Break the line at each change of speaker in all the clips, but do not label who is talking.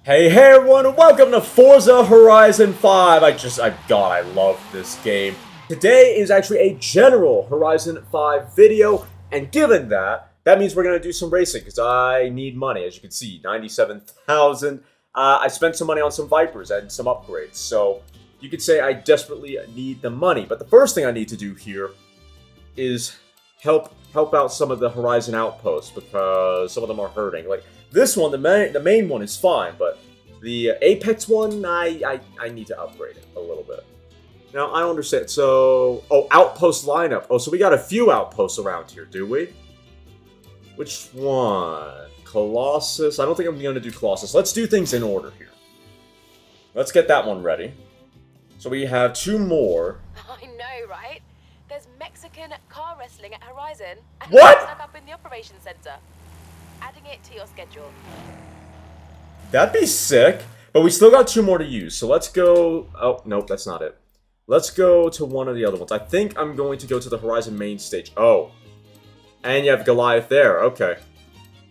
Hey everyone, welcome to Forza Horizon 5. I love this game. Today is actually a general Horizon 5 video, and given that, that means we're going to do some racing, because I need money, as you can see, 97,000. I spent some money on some Vipers and some upgrades, so you could say I desperately need the money. But the first thing I need to do here is help out some of the Horizon outposts, because some of them are hurting. Like, this one, the main one is fine, but the Apex one, I need to upgrade it a little bit. Now, I don't understand. So, outpost lineup. Oh, so we got a few outposts around here, do we? Which one? Colossus? I don't think I'm going to do Colossus. Let's do things in order here. Let's get that one ready. So we have two more.
I know, right? There's Mexican car wrestling at Horizon. And
What?
Stuck up in the operations center. Adding it to your schedule.
That'd be sick. But we still got two more to use. So let's go... Oh, nope, that's not it. Let's go to one of the other ones. I think I'm going to go to the Horizon main stage. Oh. And you have Goliath there. Okay.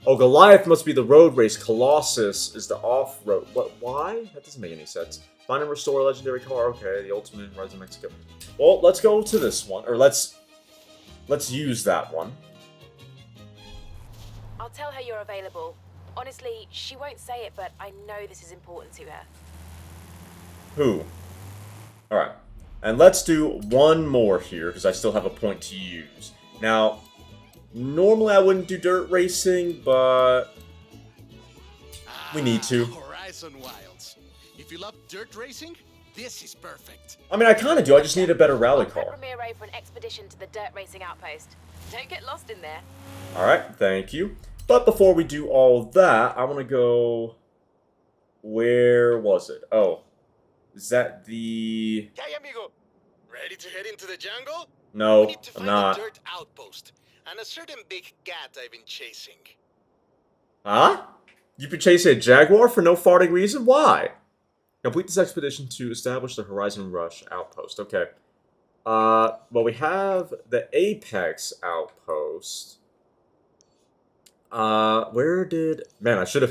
Oh, Goliath must be the road race. Colossus is the off-road. What? Why? That doesn't make any sense. Find and restore a legendary car. Okay, the ultimate Horizon Mexico. Well, let's go to this one. Or let's use that one.
I'll tell her you're available. Honestly, she won't say it, but I know this is important to her.
Who? Alright. And let's do one more here, because I still have a point to use. Now, normally I wouldn't do dirt racing, but we need to.
Horizon Wilds. If you love dirt racing, this is perfect.
I mean, I kind of do. I just need a better rally
I'll
car.
prep Ramiro for an expedition to the dirt racing outpost. Don't get lost in there.
Alright, thank you. But before we do all that, I want to go... Where was it? Oh. Is that the...
Hey, amigo. Ready to head into the jungle?
No,
We need to
I'm
find
not.
a dirt outpost and a certain big cat I've been chasing.
Huh? You've been chasing a jaguar for no farting reason? Why? Complete this expedition to establish the Horizon Rush outpost. Okay. Well, we have the Apex outpost. Where did... Man, I should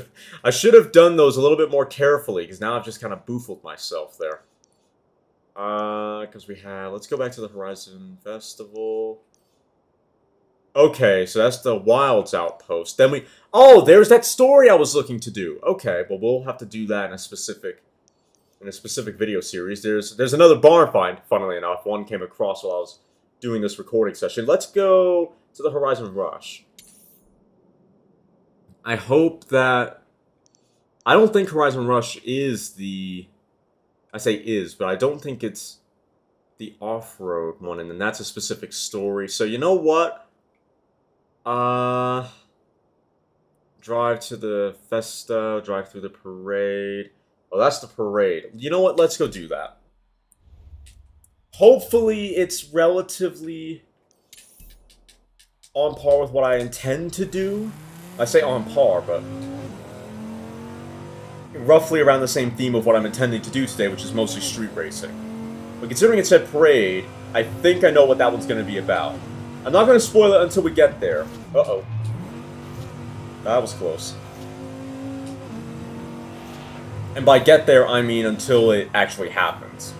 have done those a little bit more carefully, because now I've just kind of boofled myself there. Because we have... Let's go back to the Horizon Festival. Okay, so that's the Wilds outpost. Then we... Oh, there's that story I was looking to do. Okay, well, we'll have to do that in a specific video series. There's another barn find, funnily enough. One came across while I was doing this recording session. Let's go to the Horizon Rush. I hope that... I don't think Horizon Rush is the... I say is, but I don't think it's the off-road one, and then that's a specific story. So, you know what? Drive to the Festa, drive through the parade. Oh, that's the parade. You know what? Let's go do that. Hopefully, it's relatively on par with what I intend to do. I say on par, but roughly around the same theme of what I'm intending to do today, which is mostly street racing. But considering it said parade, I think I know what that one's going to be about. I'm not going to spoil it until we get there. Uh-oh. That was close. And by get there, I mean until it actually happens.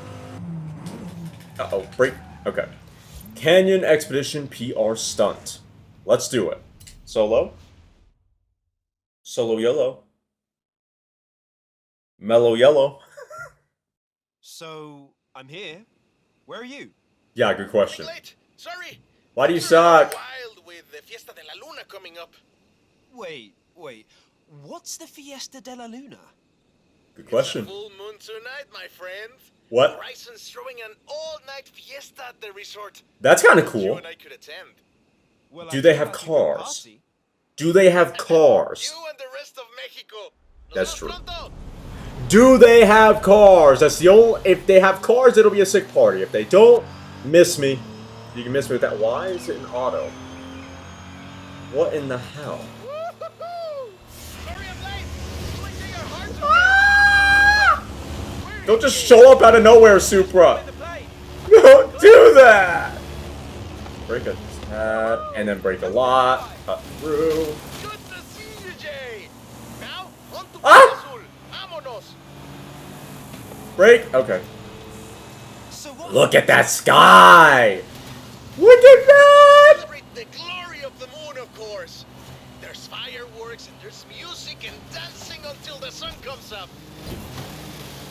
Uh-oh, break. Okay. Canyon Expedition PR Stunt. Let's do it. Solo. Solo yellow. Mellow yellow.
So, I'm here. Where are you?
Yeah, good question.
Late. Sorry.
Why do you
Things are
suck?
Wild with the Fiesta de la Luna coming up.
Wait. What's the Fiesta de la Luna?
Good question.
It's a full moon tonight, my friend.
What?
Horizon's throwing an all-night fiesta at the resort.
That's kind of
You
cool.
and I could attend.
Well,
Do
I
they
think
have
that's a good
cars?
party.
Do they have cars?
You and the rest of Mexico.
That's
Nos
true.
vemos pronto.
Do they have cars? That's the only... If they have cars, it'll be a sick party. If they don't, miss me. You can miss me with that. Why is it an auto? What in the hell?
Woo-hoo-hoo! Sorry I'm late. Breaking your heart to
Ah!
me.
Don't just show up out of nowhere, Supra.
In the plane.
Don't do that! Break a tad, and then break a lot. Cut through.
Good to see you, Jay. Now, on to
Ah!
Azul. Vámonos.
Break. Okay.
So what?
Look at that sky. Look at that.
Celebrate the glory of the moon, of course. There's fireworks and there's music and dancing until the sun comes up.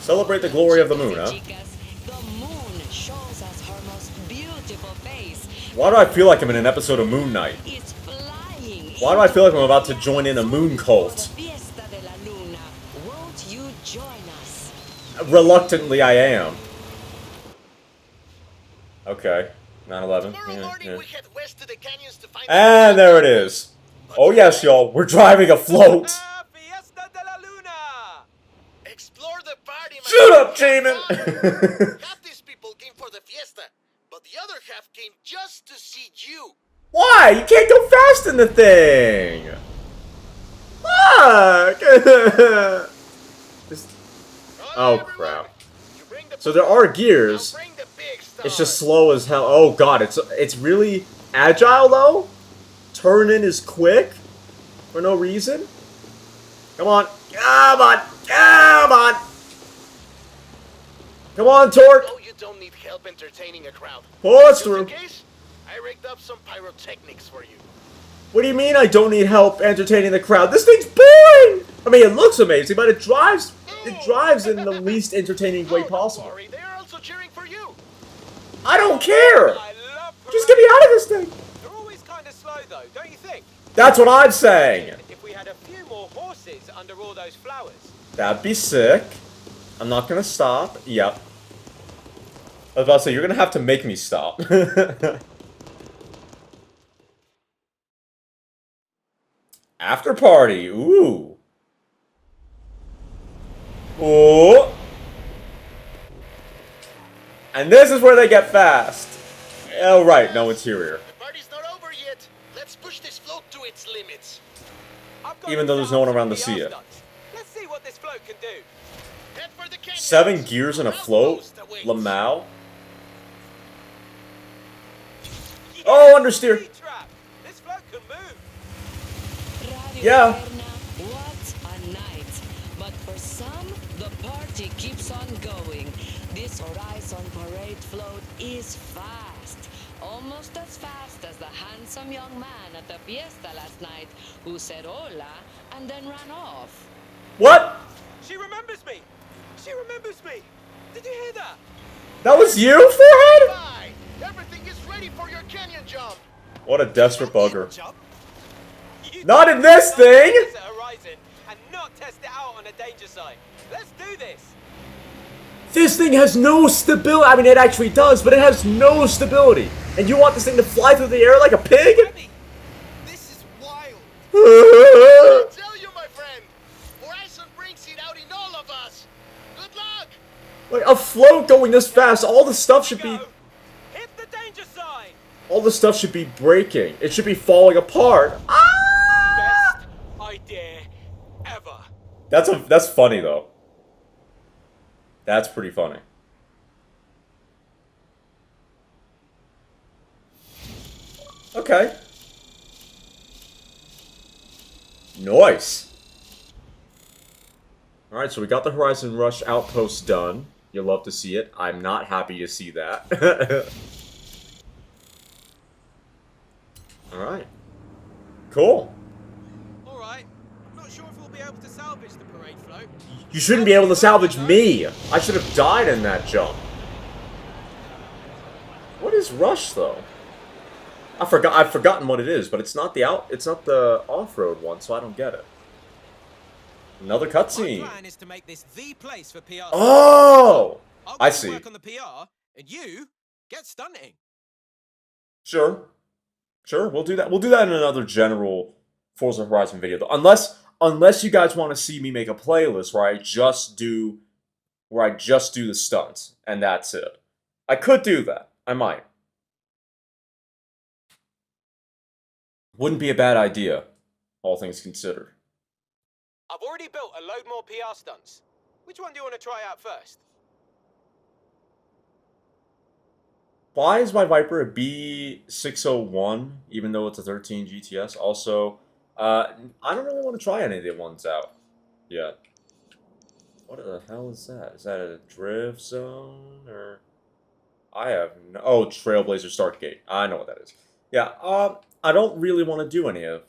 Celebrate the glory of the moon, huh?
The moon shows us her most beautiful face.
Why do I feel like I'm in an episode of Moon Knight?
It's flying.
Why do I feel like I'm about to join in a moon cult?
Fiesta de la Luna. Won't you join us?
Reluctantly, I am. Okay. 9/11.
Tomorrow
Yeah,
morning
yeah.
we head west to the canyons to find
And there it is. Oh yes, y'all. We're driving a float.
Fiesta de la Luna!
Explore the party, my
Shut up,
friend.
Jamin.
Half these people came for the fiesta, but the other half came just to see you.
Why? You can't go fast in the thing. Fuck. Just- Oh, crap.
You bring the
So there are gears.
I'll bring the big stuff.
It's just slow as hell. Oh god, it's really agile though. Turn-in is quick for no reason. Come on, come on, come on. Come on, Torque.
No, you don't need help entertaining a crowd.
Pull us
Just in
through.
case, I rigged up some pyrotechnics for you.
What do you mean I don't need help entertaining the crowd? This thing's boring. I mean, it looks amazing, but it drives in the least entertaining way
Don't
possible.
worry, they're also cheering for you.
I don't care.
I love
Just get me out of this thing.
They're always kind of slow though, don't you think?
That's what I'm saying.
If we had a few more horses under all those flowers.
That'd be sick. I'm not gonna stop. Yep. I was about to say, you're gonna have to make me stop. After party. Ooh. Ooh. And this is where they get fast. Oh, right. No interior.
The party's not over yet. Let's push this float to its limits.
I've got
Even though there's no one around to see it.
Let's see what this float can do.
Head for the canyons.
7 gears in a float?
Outpost awaits.
Lamau? Oh, understeer.
Speed trap. This float can move.
Radio
Yeah.
Eterna, what a night. But for some, the party keeps on going. This Horizon parade float is fast. Almost as fast as the handsome young man at the fiesta last night who said hola and then ran off.
What?
She remembers me. She remembers me. Did you hear that?
That was you, Forehead?
Bye. Everything is ready for your canyon jump.
What a desperate bugger.
Jump. You
Not in this thing!
Forza Horizon and not test it out on a danger site. Let's do this.
This thing has no stability. I mean, it actually does, but it has no stability. And you want this thing to fly through the air like a pig?
Abby, this is wild.
I tell you, my friend, Horizon brings it out in all of us. Good luck.
Like, a float going this fast, all the stuff should be...
Go. Hit the danger sign.
All the stuff should be breaking. It should be falling apart. Ah!
Best idea ever.
That's funny, though. That's pretty funny. Okay. Nice. Alright, so we got the Horizon Rush Outpost done. You'll love to see it. I'm not happy to see that. Alright. Cool.
All right. Not sure if we'll be able to salvage the parade float.
You shouldn't be able to salvage me. I should have died in that jump. What is Rush, though? I've forgotten what it is, but it's not the off-road one, so I don't get it. Another
My
cutscene.
plan is to make this the place for PR.
Oh!
I'll
I
go
see.
work on the PR, and you get stunting.
Sure. Sure, we'll do that. We'll do that in another general Forza Horizon video, though. Unless you guys want to see me make a playlist where I just do the stunts, and that's it. I could do that. I might. Wouldn't be a bad idea, all things considered.
I've already built a load more PR stunts. Which one do you want to try out first?
Why is my Viper a B601, even though it's a 13 GTS? Also, I don't really want to try any of the ones out yet. What the hell is that? Is that a drift zone or? I have no. Oh, Trailblazer Startgate. I know what that is. Yeah. I don't really want to do any of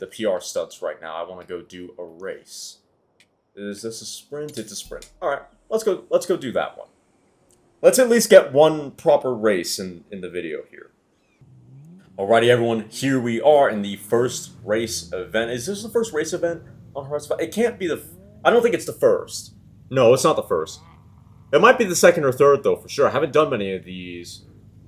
the PR stunts right now. I want to go do a race. Is this a sprint? It's a sprint. All right. Let's go. Let's go do that one. Let's at least get one proper race in the video here. Alrighty, everyone. Here we are in the first race event. Is this the first race event on Horizon 5? It can't be the. I don't think it's the first. No, it's not the first. It might be the second or third, though, for sure. I haven't done many of these.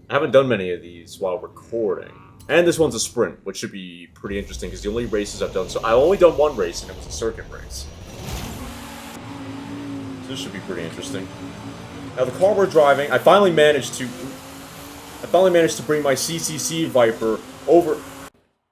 I haven't done many of these while recording. And this one's a sprint, which should be pretty interesting because the only races I've done. So I've only done one race, and it was a circuit race. So this should be pretty interesting. Now the car we're driving, I finally managed to bring my CCC Viper over.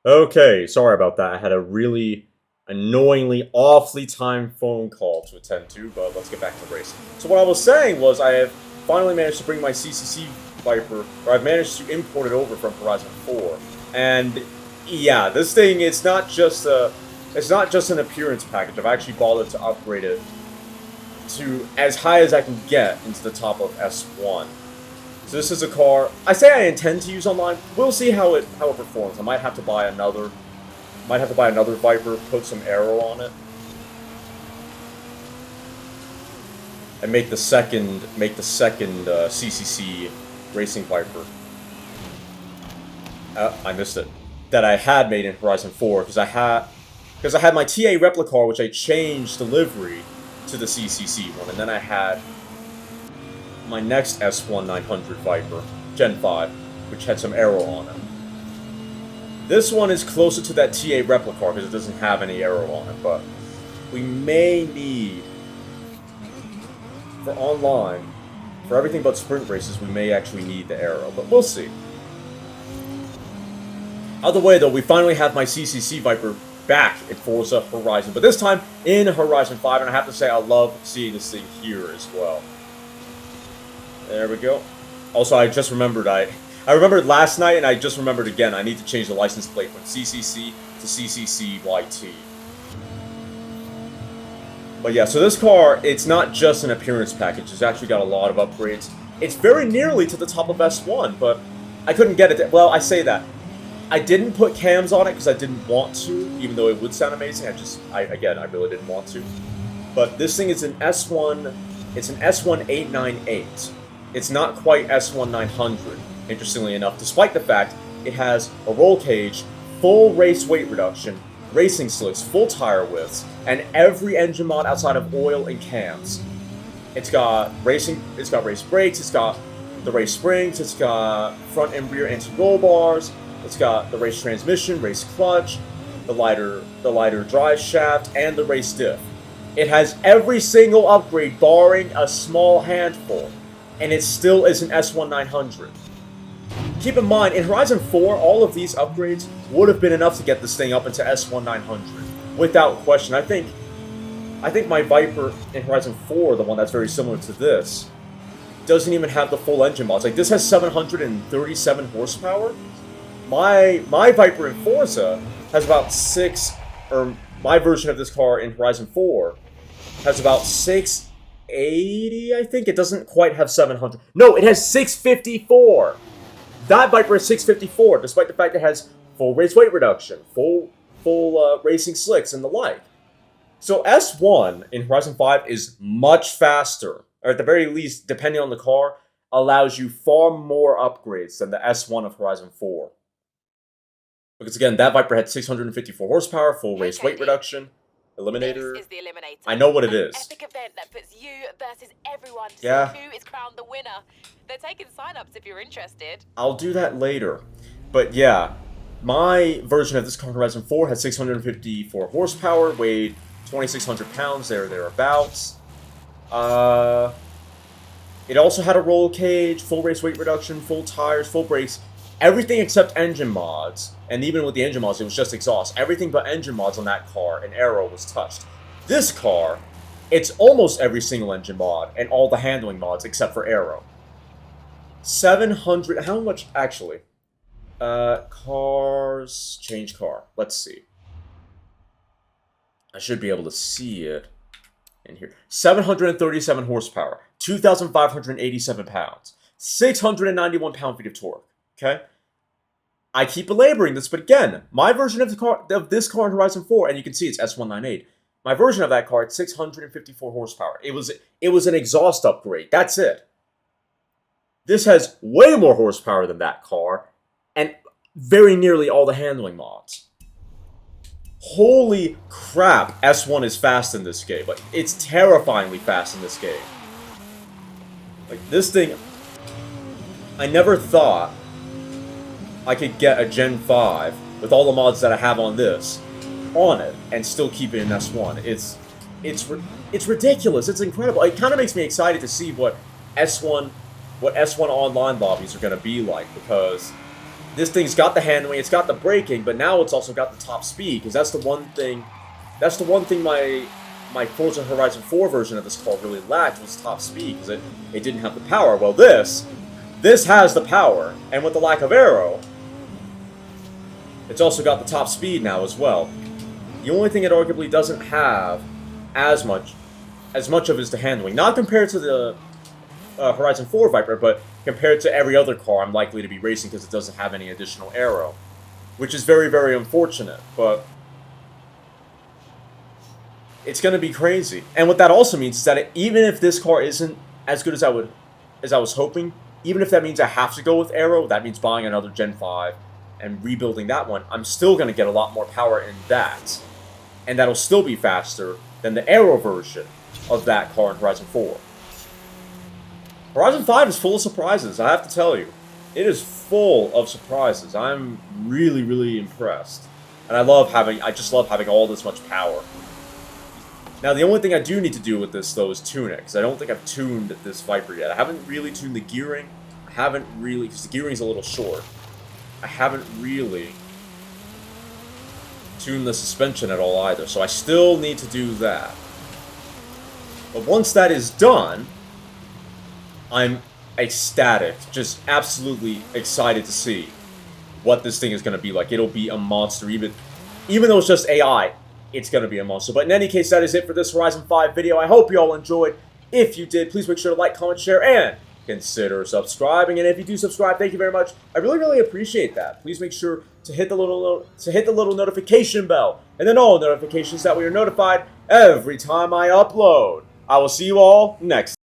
Okay, sorry about that. I had a really annoyingly, awfully timed phone call to attend to, but let's get back to racing. So what I was saying was I have finally managed to bring my CCC Viper, or I've managed to import it over from Horizon 4. And yeah, this thing, it's not just an appearance package. I've actually bothered to upgrade it to as high as I can get into the top of S1. So this is a car I say I intend to use online. We'll see how it performs. I might have to buy another Viper, put some aero on it, and make the second CCC Racing Viper. I missed it. That I had made in Horizon 4 because I had my TA replica, which I changed delivery to the CCC one, and then I had my next S1 900 Viper, Gen 5, which had some aero on it. This one is closer to that TA replica because it doesn't have any aero on it, but we may need, for online, for everything but sprint races, we may actually need the aero, but we'll see. Either way, though, we finally have my CCC Viper back in Forza Horizon, but this time in Horizon 5, and I have to say I love seeing this thing here as well. There we go. Also, I just remembered, I remembered last night, and I just remembered again, I need to change the license plate from CCC to CCCYT. But yeah, so this car, it's not just an appearance package, it's actually got a lot of upgrades. It's very nearly to the top of S1, but I couldn't get it. Well, I say that. I didn't put cams on it because I didn't want to, even though it would sound amazing. I really didn't want to. But this thing is an S1, it's an S1 898. It's not quite S1 900, interestingly enough, despite the fact it has a roll cage, full race weight reduction, racing slicks, full tire widths, and every engine mod outside of oil and cams. It's got race brakes, it's got the race springs, it's got front and rear anti-roll bars, it's got the race transmission, race clutch, the lighter drive shaft, and the race diff. It has every single upgrade barring a small handful, and it still is an S1 900. Keep in mind, in Horizon 4, all of these upgrades would have been enough to get this thing up into S1 900, without question. I think my Viper in Horizon 4, the one that's very similar to this, doesn't even have the full engine mods. Like, this has 737 horsepower. My Viper in Forza has about 6, or my version of this car in Horizon 4 has about 680, I think. It doesn't quite have 700. No, it has 654. That Viper has 654, despite the fact it has full race weight reduction, full racing slicks, and the like. So S1 in Horizon 5 is much faster, or at the very least, depending on the car, allows you far more upgrades than the S1 of Horizon 4. Because again, that Viper had 654 horsepower, full race weight reduction, Eliminator.
This is the Eliminator.
I know what it is.
An epic event that puts you versus everyone to
Yeah.
see who is crowned the winner. They're taking sign-ups if you're interested.
I'll do that later. But yeah, my version of this car, Horizon 4, had 654 horsepower, weighed 2,600 pounds, thereabouts. It also had a roll cage, full race weight reduction, full tires, full brakes, everything except engine mods. And even with the engine mods, it was just exhaust. Everything but engine mods on that car and aero was touched. This car, it's almost every single engine mod and all the handling mods except for aero. 700, how much actually? Cars, change car. Let's see. I should be able to see it. in here. 737 horsepower, 2,587 pounds, 691 pound-feet of torque. Okay? I keep belaboring this, but again, my version of this car in Horizon 4, and you can see it's S198. My version of that car, it's 654 horsepower. It was an exhaust upgrade. That's it. This has way more horsepower than that car, and very nearly all the handling mods. Holy crap, S1 is fast in this game. Like, it's terrifyingly fast in this game. Like, this thing, I never thought I could get a Gen 5 with all the mods that I have on this on it and still keep it in S1. It's ridiculous. It's incredible. It kind of makes me excited to see what S1 online lobbies are going to be like, because this thing's got the handling, it's got the braking, but now it's also got the top speed, because that's the one thing my Forza Horizon 4 version of this car really lacked, was top speed, because it didn't have the power. Well, this has the power, and with the lack of aero, it's also got the top speed now as well. The only thing it arguably doesn't have as much of is the handling. Not compared to the Horizon 4 Viper, but compared to every other car I'm likely to be racing, because it doesn't have any additional aero. Which is very, very unfortunate, but it's going to be crazy. And what that also means is that even if this car isn't as good as I was hoping, even if that means I have to go with aero, that means buying another Gen 5 and rebuilding that one, I'm still going to get a lot more power in that. And that'll still be faster than the aero version of that car in Horizon 4. Horizon 5 is full of surprises, I have to tell you. It is full of surprises. I'm really, really impressed. And I just love having all this much power. Now, the only thing I do need to do with this, though, is tune it, because I don't think I've tuned this Viper yet. I haven't really tuned the gearing. Because the gearing's a little short. I haven't really tuned the suspension at all either, so I still need to do that. But once that is done, I'm ecstatic, just absolutely excited to see what this thing is going to be like. It'll be a monster, even though it's just AI, it's going to be a monster. But in any case, that is it for this Horizon 5 video. I hope you all enjoyed. If you did, please make sure to like, comment, share, and consider subscribing. And if you do subscribe, thank you very much. I really, really appreciate that. Please make sure to hit the little notification bell, and then all notifications, that way you're notified every time I upload. I will see you all next time.